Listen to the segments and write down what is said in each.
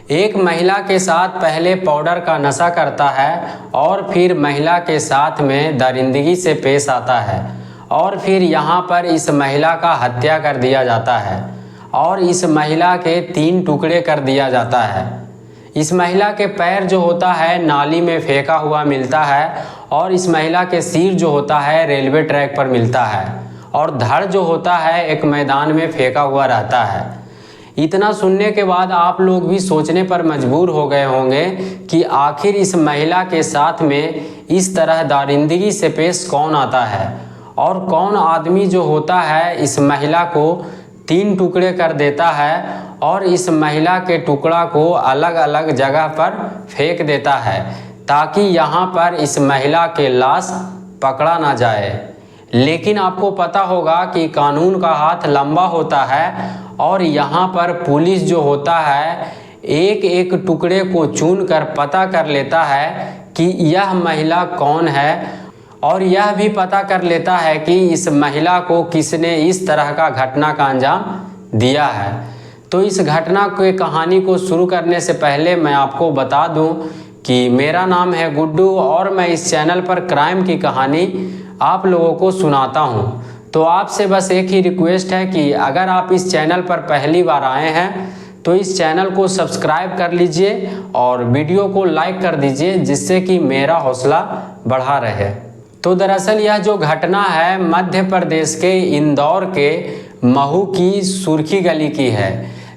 एक महिला के साथ पहले पाउडर का नशा करता है और फिर महिला के साथ में दरिंदगी से पेश आता है और फिर यहाँ पर इस महिला का हत्या कर दिया जाता है और इस महिला के 3 टुकड़े कर दिया जाता है। इस महिला के पैर जो होता है नाली में फेंका हुआ मिलता है और इस महिला के सिर जो होता है रेलवे ट्रैक पर मिलता है और धड़ जो होता है एक मैदान में फेंका हुआ रहता है। इतना सुनने के बाद आप लोग भी सोचने पर मजबूर हो गए होंगे कि आखिर इस महिला के साथ में इस तरह दरिंदगी से पेश कौन आता है और कौन आदमी जो होता है इस महिला को 3 टुकड़े कर देता है और इस महिला के टुकड़ा को अलग अलग जगह पर फेंक देता है ताकि यहाँ पर इस महिला के लाश पकड़ा ना जाए। लेकिन आपको पता होगा कि कानून का हाथ लंबा होता है और यहाँ पर पुलिस जो होता है एक एक टुकड़े को चुन कर पता कर लेता है कि यह महिला कौन है और यह भी पता कर लेता है कि इस महिला को किसने इस तरह का घटना का अंजाम दिया है। तो इस घटना के कहानी को शुरू करने से पहले मैं आपको बता दूं कि मेरा नाम है गुड्डू और मैं इस चैनल पर क्राइम की कहानी आप लोगों को सुनाता हूं। तो आपसे बस एक ही रिक्वेस्ट है कि अगर आप इस चैनल पर पहली बार आए हैं तो इस चैनल को सब्सक्राइब कर लीजिए और वीडियो को लाइक कर दीजिए जिससे कि मेरा हौसला बढ़ा रहे। तो दरअसल यह जो घटना है मध्य प्रदेश के इंदौर के महू की सुर्खी गली की है।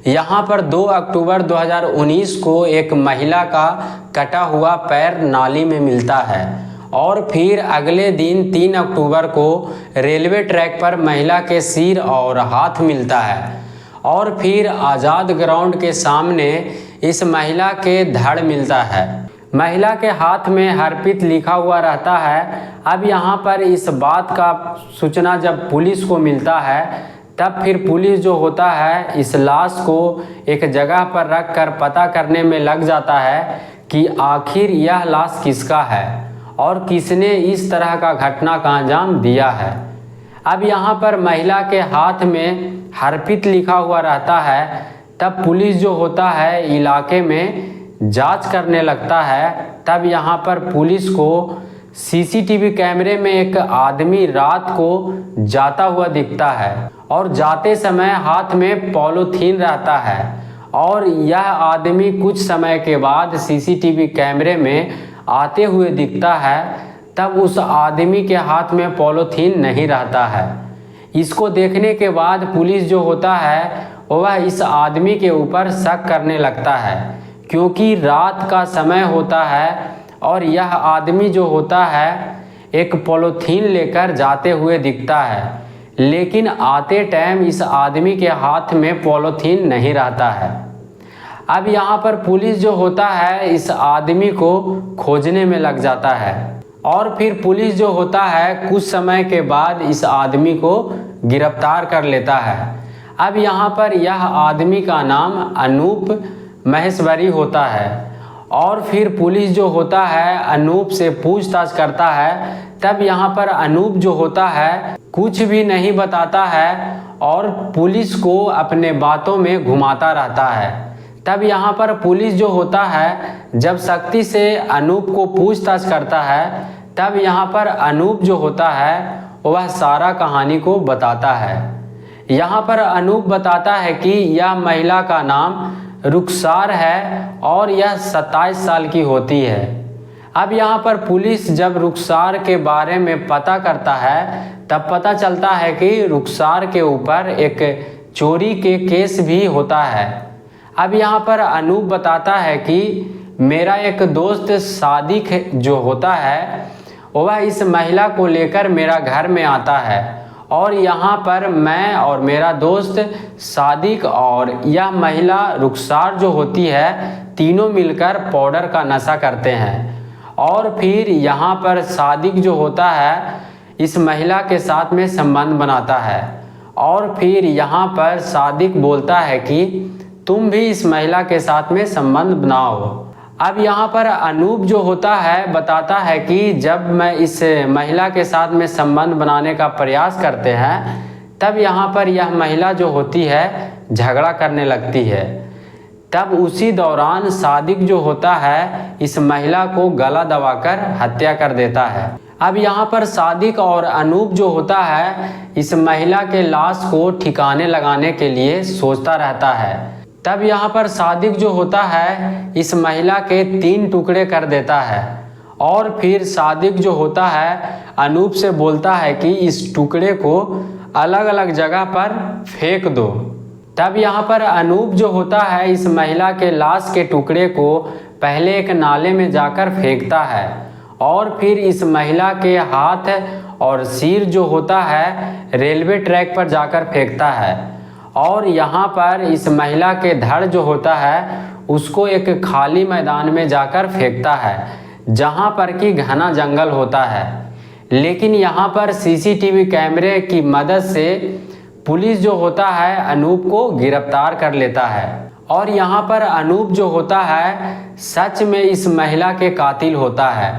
यहाँ पर 2 अक्टूबर 2019 को एक महिला का कटा हुआ पैर नाली में मिलता है और फिर अगले दिन 3 अक्टूबर को रेलवे ट्रैक पर महिला के सिर और हाथ मिलता है और फिर आज़ाद ग्राउंड के सामने इस महिला के धड़ मिलता है। महिला के हाथ में हरप्रीत लिखा हुआ रहता है। अब यहाँ पर इस बात का सूचना जब पुलिस को मिलता है तब फिर पुलिस जो होता है इस लाश को एक जगह पर रख कर पता करने में लग जाता है कि आखिर यह लाश किसका है और किसने इस तरह का घटना का अंजाम दिया है। अब यहाँ पर महिला के हाथ में हरप्रीत लिखा हुआ रहता है। तब पुलिस जो होता है इलाके में जांच करने लगता है। तब यहाँ पर पुलिस को सीसीटीवी कैमरे में एक आदमी रात को जाता हुआ दिखता है और जाते समय हाथ में पॉलीथीन रहता है और यह आदमी कुछ समय के बाद सीसीटीवी कैमरे में आते हुए दिखता है। तब उस आदमी के हाथ में पॉलीथीन नहीं रहता है। इसको देखने के बाद पुलिस जो होता है वह इस आदमी के ऊपर शक करने लगता है क्योंकि रात का समय होता है और यह आदमी जो होता है एक पॉलीथीन लेकर जाते हुए दिखता है, लेकिन आते टाइम इस आदमी के हाथ में पॉलीथीन नहीं रहता है। अब यहाँ पर पुलिस जो होता है इस आदमी को खोजने में लग जाता है और फिर पुलिस जो होता है कुछ समय के बाद इस आदमी को गिरफ्तार कर लेता है। अब यहाँ पर यह आदमी का नाम अनूप महेश्वरी होता है और फिर पुलिस जो होता है अनूप से पूछताछ करता है। तब यहाँ पर अनूप जो होता है कुछ भी नहीं बताता है और पुलिस को अपने बातों में घुमाता रहता है। तब यहाँ पर पुलिस जो होता है जब सख्ती से अनूप को पूछताछ करता है तब यहाँ पर अनूप जो होता है वह सारा कहानी को बताता है। यहाँ पर अनूप बताता है कि यह महिला का नाम रुखसार है और यह 27 साल की होती है। अब यहाँ पर पुलिस जब रुखसार के बारे में पता करता है तब पता चलता है कि रुखसार के ऊपर एक चोरी के केस भी होता है। अब यहाँ पर अनूप बताता है कि मेरा एक दोस्त सादिक जो होता है वह इस महिला को लेकर मेरा घर में आता है और यहाँ पर मैं और मेरा दोस्त सादिक और यह महिला रुखसार जो होती है तीनों मिलकर पाउडर का नशा करते हैं और फिर यहाँ पर सादिक जो होता है इस महिला के साथ में संबंध बनाता है और फिर यहाँ पर सादिक बोलता है कि तुम भी इस महिला के साथ में संबंध बनाओ। अब यहाँ पर अनूप जो होता है बताता है कि जब मैं इस महिला के साथ में संबंध बनाने का प्रयास करते हैं तब यहाँ पर यह महिला जो होती है झगड़ा करने लगती है। तब उसी दौरान सादिक जो होता है इस महिला को गला दबाकर हत्या कर देता है। अब यहाँ पर सादिक और अनूप जो होता है इस महिला के लाश को ठिकाने लगाने के लिए सोचता रहता है। तब यहाँ पर सादिक जो होता है इस महिला के 3 टुकड़े कर देता है और फिर सादिक जो होता है अनूप से बोलता है कि इस टुकड़े को अलग अलग जगह पर फेंक दो। तब यहाँ पर अनूप जो होता है इस महिला के लाश के टुकड़े को पहले एक नाले में जाकर फेंकता है और फिर इस महिला के हाथ और सिर जो होता है रेलवे ट्रैक पर जाकर फेंकता है और यहाँ पर इस महिला के धड़ जो होता है उसको एक खाली मैदान में जाकर फेंकता है जहाँ पर कि घना जंगल होता है। लेकिन यहाँ पर सीसीटीवी कैमरे की मदद से पुलिस जो होता है अनूप को गिरफ्तार कर लेता है और यहाँ पर अनूप जो होता है सच में इस महिला के कातिल होता है।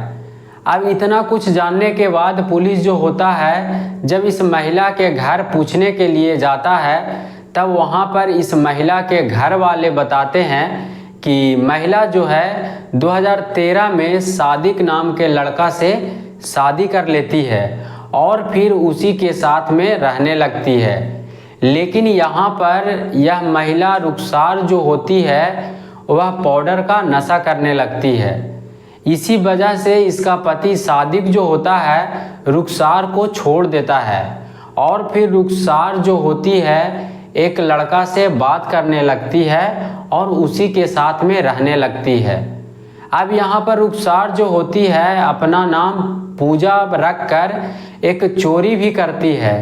अब इतना कुछ जानने के बाद पुलिस जो होता है जब इस महिला के घर पूछने के लिए जाता है तब वहाँ पर इस महिला के घर वाले बताते हैं कि महिला जो है 2013 में सादिक नाम के लड़का से शादी कर लेती है और फिर उसी के साथ में रहने लगती है। लेकिन यहाँ पर यह महिला रुखसार जो होती है वह पाउडर का नशा करने लगती है। इसी वजह से इसका पति सादिक जो होता है रुखसार को छोड़ देता है और फिर रुखसार जो होती है एक लड़का से बात करने लगती है और उसी के साथ में रहने लगती है। अब यहाँ पर रुखसार जो होती है अपना नाम पूजा रखकर एक चोरी भी करती है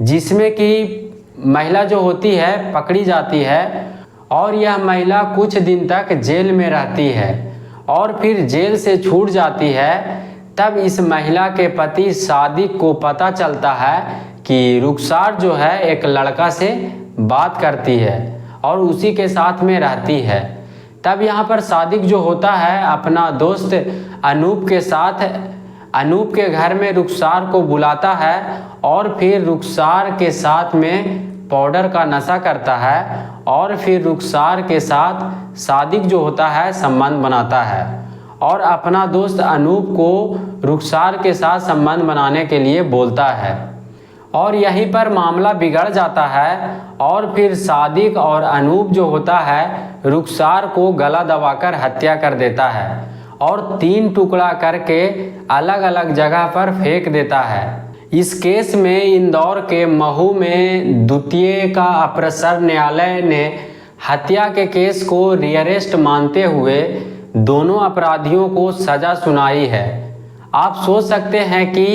जिसमें कि महिला जो होती है पकड़ी जाती है और यह महिला कुछ दिन तक जेल में रहती है और फिर जेल से छूट जाती है। तब इस महिला के पति सादिक को पता चलता है कि रुखसार जो है एक लड़का से बात करती है और उसी के साथ में रहती है। तब यहाँ पर सादिक जो होता है अपना दोस्त अनूप के साथ अनूप के घर में रुखसार को बुलाता है और फिर रुखसार के साथ में पाउडर का नशा करता है और फिर रुखसार के साथ सादिक जो होता है संबंध बनाता है और अपना दोस्त अनूप को रुखसार के साथ संबंध बनाने के लिए बोलता है और यहीं पर मामला बिगड़ जाता है और फिर सादिक और अनूप जो होता है रुखसार को गला दबाकर हत्या कर देता है और 3 टुकड़ा करके अलग अलग जगह पर फेंक देता है। इस केस में इंदौर के महू में द्वितीय का अपर सत्र न्यायालय ने हत्या के केस को रिअरेस्ट मानते हुए दोनों अपराधियों को सजा सुनाई है। आप सोच सकते हैं कि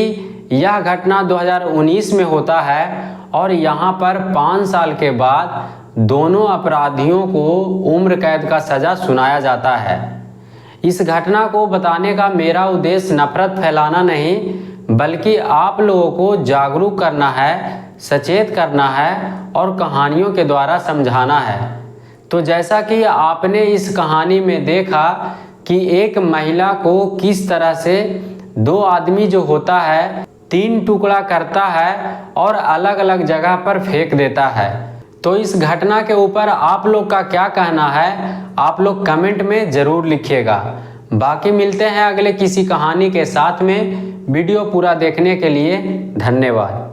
यह घटना 2019 में होता है और यहाँ पर 5 साल के बाद दोनों अपराधियों को उम्र कैद का सजा सुनाया जाता है। इस घटना को बताने का मेरा उद्देश्य नफरत फैलाना नहीं बल्कि आप लोगों को जागरूक करना है, सचेत करना है और कहानियों के द्वारा समझाना है। तो जैसा कि आपने इस कहानी में देखा कि एक महिला को किस तरह से 2 आदमी जो होता है 3 टुकड़ा करता है और अलग अलग जगह पर फेंक देता है। तो इस घटना के ऊपर आप लोग का क्या कहना है आप लोग कमेंट में ज़रूर लिखिएगा। बाकी मिलते हैं अगले किसी कहानी के साथ में। वीडियो पूरा देखने के लिए धन्यवाद।